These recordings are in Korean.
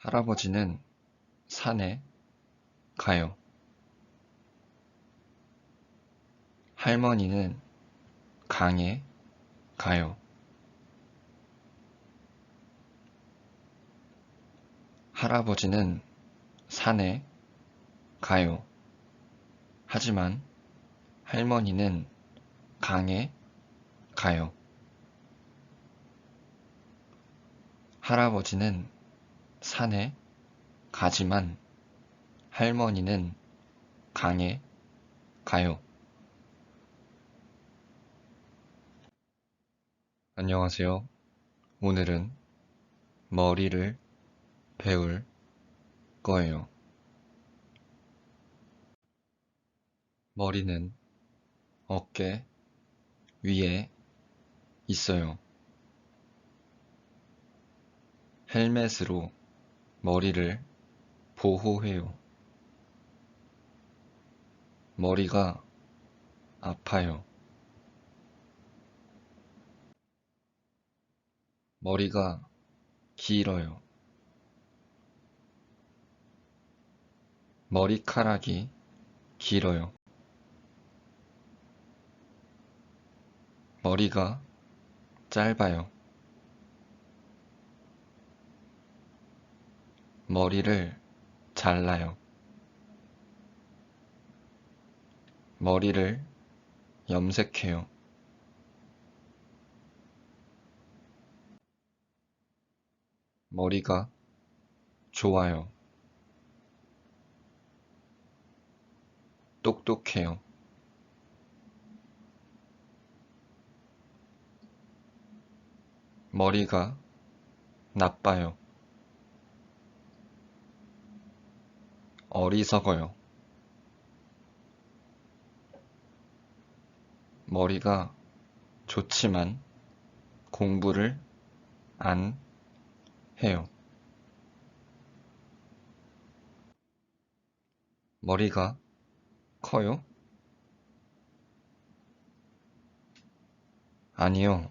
할아버지는 산에 가요. 할머니는 강에 가요. 할아버지는 산에 가요. 하지만 할머니는 강에 가요. 할아버지는 산에 가지만 할머니는 강에 가요. 안녕하세요. 오늘은 머리를 배울 거예요. 머리는 어깨 위에 있어요. 헬멧으로 머리를 보호해요. 머리가 아파요. 머리가 길어요. 머리카락이 길어요. 머리가 짧아요. 머리를 잘라요. 머리를 염색해요. 머리가 좋아요. 똑똑해요. 머리가 나빠요. 어리석어요. 머리가 좋지만 공부를 안 해요. 머리가 커요? 아니요.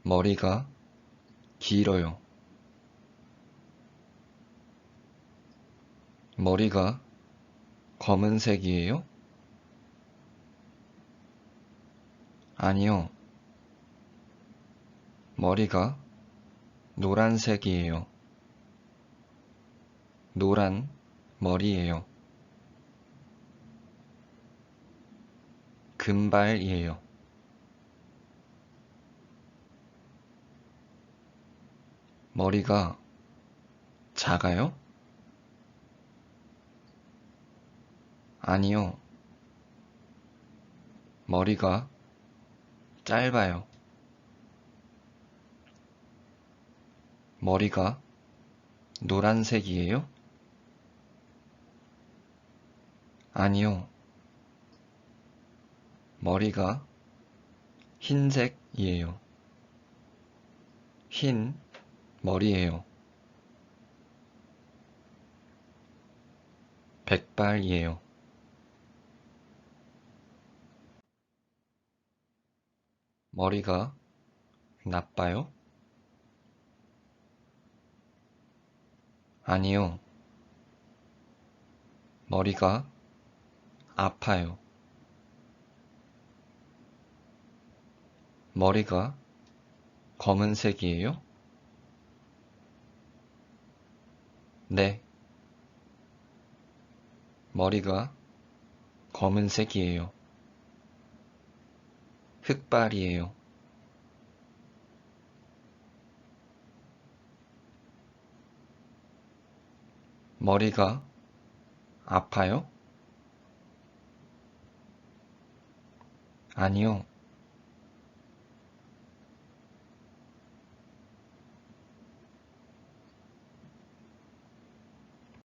머리가 길어요. 머리가 검은색이에요? 아니요. 머리가 노란색이에요. 노란 머리예요. 금발이에요. 머리가 작아요? 아니요. 머리가 짧아요. 머리가 노란색이에요? 아니요. 머리가 흰색이에요. 흰 머리예요. 백발이에요. 머리가 나빠요? 아니요. 머리가 아파요. 머리가 검은색이에요? 네. 머리가 검은색이에요. 흑발이에요. 머리가 아파요? 아니요.